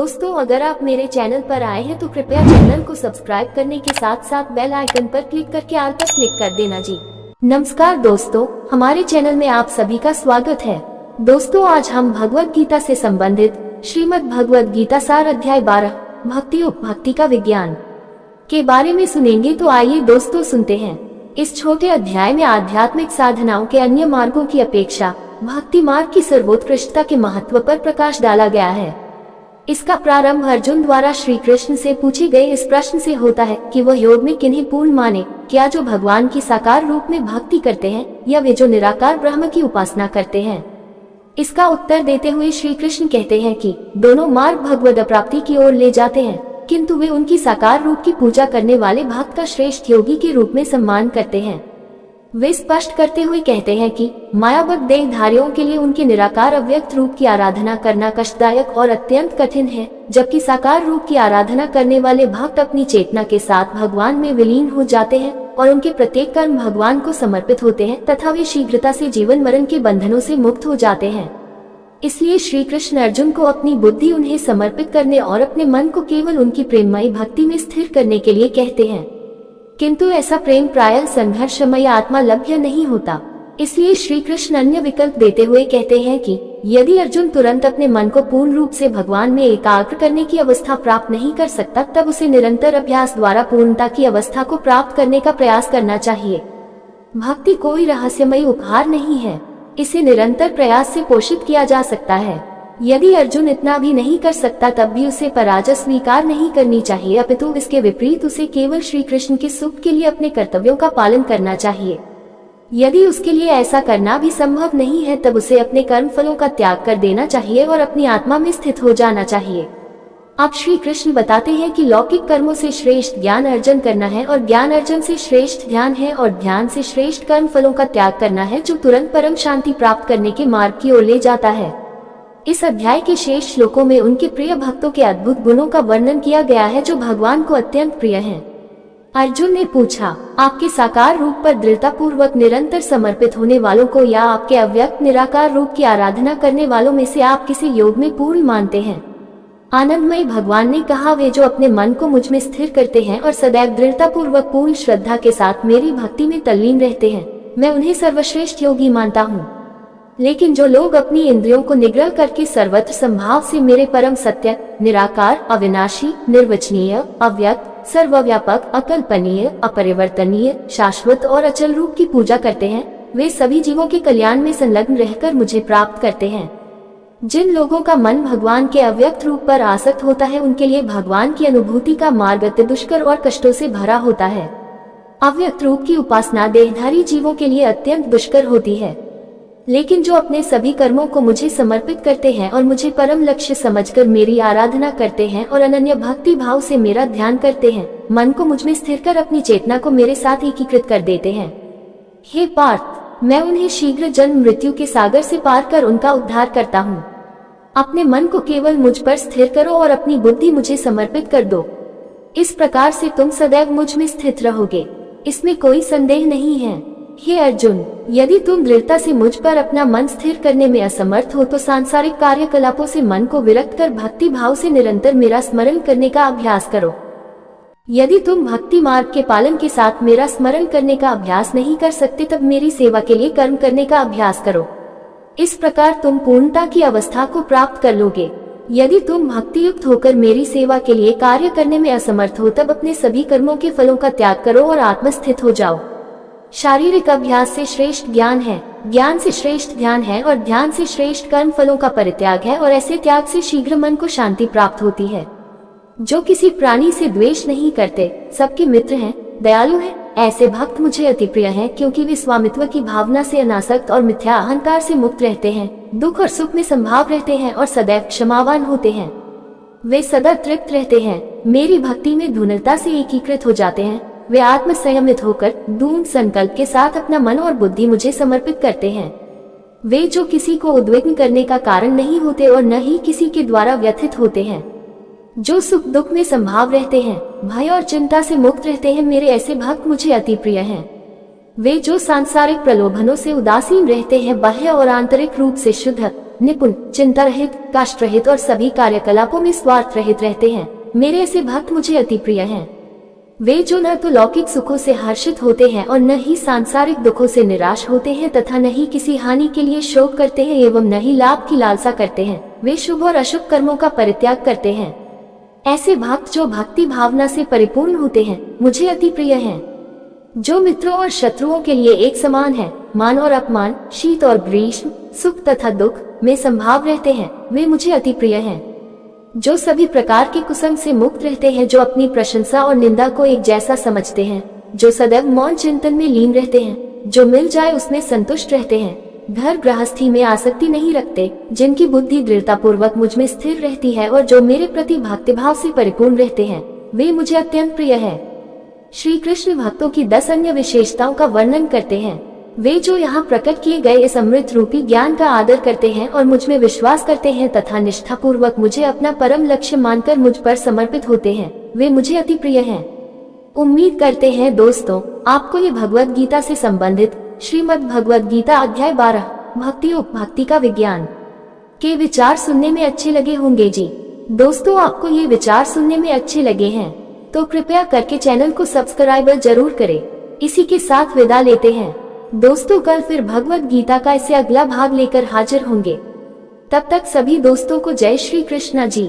दोस्तों, अगर आप मेरे चैनल पर आए हैं तो कृपया चैनल को सब्सक्राइब करने के साथ साथ बेल आइकन पर क्लिक करके ऑल पर क्लिक कर देना जी। नमस्कार दोस्तों, हमारे चैनल में आप सभी का स्वागत है। दोस्तों, आज हम भगवत गीता से संबंधित श्रीमद् भगवत गीता सार अध्याय 12 भक्ति उपभक्ति का विज्ञान के बारे में सुनेंगे। तो आइए दोस्तों सुनते हैं। इस छोटे अध्याय में आध्यात्मिक साधनाओं के अन्य मार्गों की अपेक्षा भक्ति मार्ग की सर्वोत्कृष्टता के महत्व पर प्रकाश डाला गया है। इसका प्रारंभ अर्जुन द्वारा श्री कृष्ण से पूछे गए इस प्रश्न से होता है कि वह योग में किन्हें पूर्ण माने, क्या जो भगवान की साकार रूप में भक्ति करते हैं या वे जो निराकार ब्रह्म की उपासना करते हैं। इसका उत्तर देते हुए श्री कृष्ण कहते हैं कि दोनों मार्ग भगवद प्राप्ति की ओर ले जाते हैं, किंतु वे उनकी साकार रूप की पूजा करने वाले भक्त का श्रेष्ठ योगी के रूप में सम्मान करते हैं। वे स्पष्ट करते हुए कहते हैं कि मायाबद्ध देहधारियों के लिए उनके निराकार अव्यक्त रूप की आराधना करना कष्टदायक और अत्यंत कठिन है, जबकि साकार रूप की आराधना करने वाले भक्त अपनी चेतना के साथ भगवान में विलीन हो जाते हैं और उनके प्रत्येक कर्म भगवान को समर्पित होते हैं तथा वे शीघ्रता से जीवन मरण के बंधनों से मुक्त हो जाते हैं। इसलिए श्री कृष्ण अर्जुन को अपनी बुद्धि उन्हें समर्पित करने और अपने मन को केवल उनकी प्रेममयी भक्ति में स्थिर करने के लिए कहते हैं, किंतु ऐसा प्रेम प्रायः संघर्षमय आत्मा लभ्य नहीं होता। इसलिए श्री कृष्ण अन्य विकल्प देते हुए कहते हैं कि यदि अर्जुन तुरंत अपने मन को पूर्ण रूप से भगवान में एकाग्र करने की अवस्था प्राप्त नहीं कर सकता, तब उसे निरंतर अभ्यास द्वारा पूर्णता की अवस्था को प्राप्त करने का प्रयास करना चाहिए। भक्ति कोई रहस्यमय उपहार नहीं है, इसे निरंतर प्रयास से पोषित किया जा सकता है। यदि अर्जुन इतना भी नहीं कर सकता तब भी उसे पराजय स्वीकार नहीं करनी चाहिए, अपितु इसके विपरीत उसे केवल श्री कृष्ण के सुख के लिए अपने कर्तव्यों का पालन करना चाहिए। यदि उसके लिए ऐसा करना भी संभव नहीं है तब उसे अपने कर्म फलों का त्याग कर देना चाहिए और अपनी आत्मा में स्थित हो जाना चाहिए। अब श्री कृष्ण बताते हैं कि लौकिक कर्मों से श्रेष्ठ ज्ञान अर्जन करना है और ज्ञान अर्जन से श्रेष्ठ ध्यान है और ध्यान से श्रेष्ठ कर्म फलों का त्याग करना है, जो तुरंत परम शांति प्राप्त करने के मार्ग की ओर ले जाता है। इस अध्याय के शेष श्लोकों में उनके प्रिय भक्तों के अद्भुत गुणों का वर्णन किया गया है जो भगवान को अत्यंत प्रिय हैं। अर्जुन ने पूछा, आपके साकार रूप पर दृढ़ता पूर्वक निरंतर समर्पित होने वालों को या आपके अव्यक्त निराकार रूप की आराधना करने वालों में से आप किसे योग में पूर्ण मानते हैं? आनंदमय भगवान ने कहा, वे जो अपने मन को मुझ में स्थिर करते हैं और सदैव दृढ़ता पूर्वक पूर्ण श्रद्धा के साथ मेरी भक्ति में तल्लीन रहते हैं, मैं उन्हें सर्वश्रेष्ठ योगी मानता हूँ। लेकिन जो लोग अपनी इंद्रियों को निग्रह करके सर्वत्र संभाव से मेरे परम सत्य, निराकार, अविनाशी, निर्वचनीय, अव्यक्त, सर्वव्यापक, अकल्पनीय, अपरिवर्तनीय, शाश्वत और अचल रूप की पूजा करते हैं, वे सभी जीवों के कल्याण में संलग्न रहकर मुझे प्राप्त करते हैं। जिन लोगों का मन भगवान के अव्यक्त रूप पर आसक्त होता है, उनके लिए भगवान की अनुभूति का मार्ग अति दुष्कर और कष्टों से भरा होता है। अव्यक्त रूप की उपासना देहधारी जीवों के लिए अत्यंत दुष्कर होती है। लेकिन जो अपने सभी कर्मों को मुझे समर्पित करते हैं और मुझे परम लक्ष्य समझकर मेरी आराधना करते हैं और अनन्य भक्ति भाव से मेरा ध्यान करते हैं, मन को मुझ में स्थिर कर अपनी चेतना को मेरे साथ एकीकृत कर देते हैं। हे पार्थ, मैं उन्हें शीघ्र जन्म मृत्यु के सागर से पार कर उनका उद्धार करता हूँ। अपने मन को केवल मुझ पर स्थिर करो और अपनी बुद्धि मुझे समर्पित कर दो। इस प्रकार से तुम सदैव मुझ में स्थित रहोगे, इसमें कोई संदेह नहीं है। हे अर्जुन, यदि तुम दृढ़ता से मुझ पर अपना मन स्थिर करने में असमर्थ हो तो सांसारिक कार्यकलापों से मन को विरक्त कर भक्ति भाव से निरंतर मेरा स्मरण करने का अभ्यास करो। यदि तुम भक्ति मार्ग के पालन के साथ मेरा स्मरण करने का अभ्यास नहीं कर सकते तब मेरी सेवा के लिए कर्म करने का अभ्यास करो। इस प्रकार तुम पूर्णता की अवस्था को प्राप्त कर लोगे। यदि तुम भक्ति युक्त होकर मेरी सेवा के लिए कार्य करने में असमर्थ हो तब अपने सभी कर्मों के फलों का त्याग करो और आत्मस्थित हो जाओ। शारीरिक अभ्यास से श्रेष्ठ ज्ञान है, ज्ञान से श्रेष्ठ ध्यान है और ध्यान से श्रेष्ठ कर्म फलों का परित्याग है, और ऐसे त्याग से शीघ्र मन को शांति प्राप्त होती है। जो किसी प्राणी से द्वेष नहीं करते, सबके मित्र हैं, दयालु हैं, ऐसे भक्त मुझे अति प्रिय हैं, क्योंकि वे स्वामित्व की भावना से अनासक्त और मिथ्या अहंकार से मुक्त रहते हैं, दुख और सुख में संभाव रहते हैं और सदैव क्षमावान होते हैं। वे सदा तृप्त रहते हैं, मेरी भक्ति में धूर्णता से एकीकृत हो जाते हैं। वे आत्म संयमित होकर दृढ़ संकल्प के साथ अपना मन और बुद्धि मुझे समर्पित करते हैं। वे जो किसी को उद्विग्न करने का कारण नहीं होते और न ही किसी के द्वारा व्यथित होते हैं, जो सुख दुख में संभाव रहते हैं, भय और चिंता से मुक्त रहते हैं, मेरे ऐसे भक्त मुझे अति प्रिय हैं। वे जो सांसारिक प्रलोभनों से उदासीन रहते हैं, बाह्य और आंतरिक रूप से शुद्ध, निपुण, चिंता रहित, कष्ट रहित और सभी कार्यकलापों में स्वार्थ रहित रहते हैं। मेरे ऐसे भक्त मुझे अति प्रिय हैं। वे जो न तो लौकिक सुखों से हर्षित होते हैं और न ही सांसारिक दुखों से निराश होते हैं तथा न ही किसी हानि के लिए शोक करते हैं एवं न ही लाभ की लालसा करते हैं। वे शुभ और अशुभ कर्मों का परित्याग करते हैं। ऐसे भक्त जो भक्ति भावना से परिपूर्ण होते हैं मुझे अति प्रिय हैं। जो मित्रों और शत्रुओं के लिए एक समान है, मान और अपमान, शीत और ग्रीष्म, सुख तथा दुख में संभाव रहते हैं, वे मुझे अति प्रिय हैं। जो सभी प्रकार के कुसंग से मुक्त रहते हैं, जो अपनी प्रशंसा और निंदा को एक जैसा समझते हैं, जो सदैव मौन चिंतन में लीन रहते हैं, जो मिल जाए उसमें संतुष्ट रहते हैं, घर गृहस्थी में आसक्ति नहीं रखते, जिनकी बुद्धि दृढ़ता पूर्वक मुझ में स्थिर रहती है और जो मेरे प्रति भक्तिभाव से परिपूर्ण रहते हैं, वे मुझे अत्यंत प्रिय है। श्री कृष्ण भक्तों की 10 अन्य विशेषताओं का वर्णन करते हैं। वे जो यहाँ प्रकट किए गए इस अमृत रूपी ज्ञान का आदर करते हैं और मुझ में विश्वास करते हैं तथा निष्ठा पूर्वक मुझे अपना परम लक्ष्य मानकर मुझ पर समर्पित होते हैं, वे मुझे अति प्रिय हैं। उम्मीद करते हैं दोस्तों आपको ये भगवत गीता से संबंधित श्रीमद् भगवत गीता अध्याय 12 भक्ति उपभक्ति का विज्ञान के विचार सुनने में अच्छे लगे होंगे जी। दोस्तों आपको ये विचार सुनने में अच्छे लगे हैं तो कृपया करके चैनल को सब्सक्राइब जरूर करें। इसी के साथ विदा लेते हैं दोस्तों। कल फिर भगवत गीता का इससे अगला भाग लेकर हाजिर होंगे। तब तक सभी दोस्तों को जय श्री कृष्णा जी।